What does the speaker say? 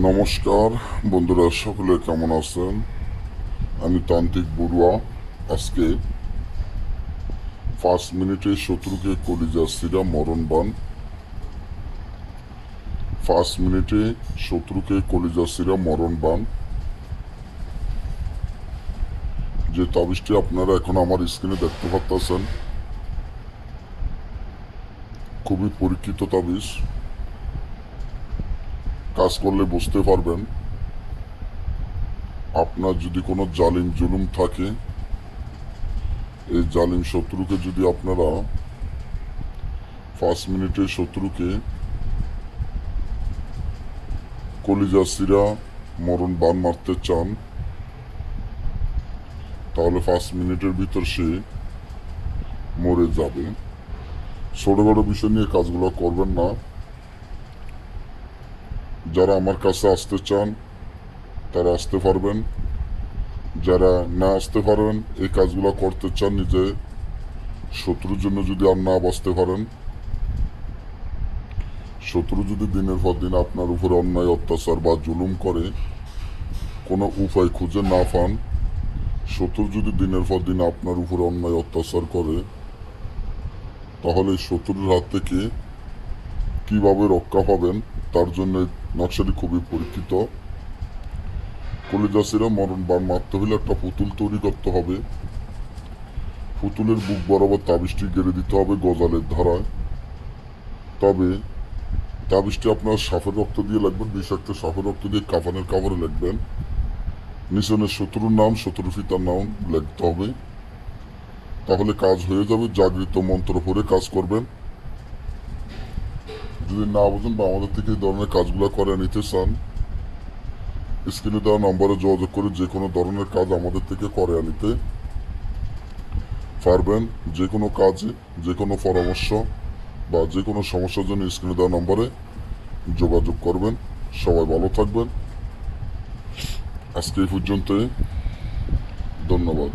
নমস্কার বন্ধুরা, সকলে কেমন আছেন? আমি তান্ত্রিক বড়ুয়া। আজকে 5 মিনিটে শত্রুকে কলিজা সিরা মরণবান। 5 মিনিটে শত্রুকে কলিজা সিরা মরণবান যে তাবিজটি আপনারা এখন আমার স্ক্রিনে দেখতে পাচ্ছেন, খুবই পরীক্ষিত তাবিজ। কাজ করলে বুঝতে পারবেন। আপনার যদি কোনো জালিম জুলুম থাকে, এই জালিম শত্রুকে যদি আপনারা 5 মিনিটে শত্রুকে কলিজা সিরা মরণ বান মারতে চান, তাহলে 5 মিনিটের ভিতর সে মরে যাবে। ছোটখাটো বিষয় নিয়ে কাজগুলো করবেন না। যারা আমার কাছে আসতে চান তারা আসতে পারবেন। যারা না আসতে পারেন, এই কাজগুলো করতে চান নিজে শত্রুর জন্য, যদি আর না বাঁচতে পারেন, শত্রু যদি দিনের পর দিন আপনার উপরে অন্যায় অত্যাচার বা জুলুম করে, কোনো উপায় খুঁজে না পান, শত্রু যদি দিনের পর দিন আপনার উপরে অন্যায় অত্যাচার করে, তাহলে শত্রুর হাত থেকে কিভাবে রক্ষা পাবেন তার জন্য নকশাটি খুবই পরীক্ষিত। কলিজা সিরা মরণ বান মারতে হলে একটা পুতুল তৈরি করতে হবে। পুতুলের বুক বরাবর তাবিজটি গেড়ে দিতে হবে গজালের ধারায়। তবে তাবিজটি আপনার সাপের রক্ত দিয়ে লিখবেন, বিষাক্ত সাপের রক্ত দিয়ে কাফানের কাপড়ে লিখবেন। নিচনের শত্রুর নাম, শত্রুর পিতার নাম লিখতে হবে। তাহলে কাজ হয়ে যাবে। জাগৃত মন্ত্র পড়ে কাজ করবেন। যদি না বুঝেন বা আমাদের থেকে এই ধরনের কাজগুলো করে নিতে চান, স্ক্রিনে দেওয়া নম্বরে যোগাযোগ করে যে কোনো ধরনের কাজ আমাদের থেকে করে নিতে পারবেন। যে কোনো কাজে, যে কোনো পরামর্শ বা যে কোনো সমস্যার জন্য স্ক্রিনে দেওয়া নম্বরে যোগাযোগ করবেন। সবাই ভালো থাকবেন। আজকে এই পর্যন্ত, ধন্যবাদ।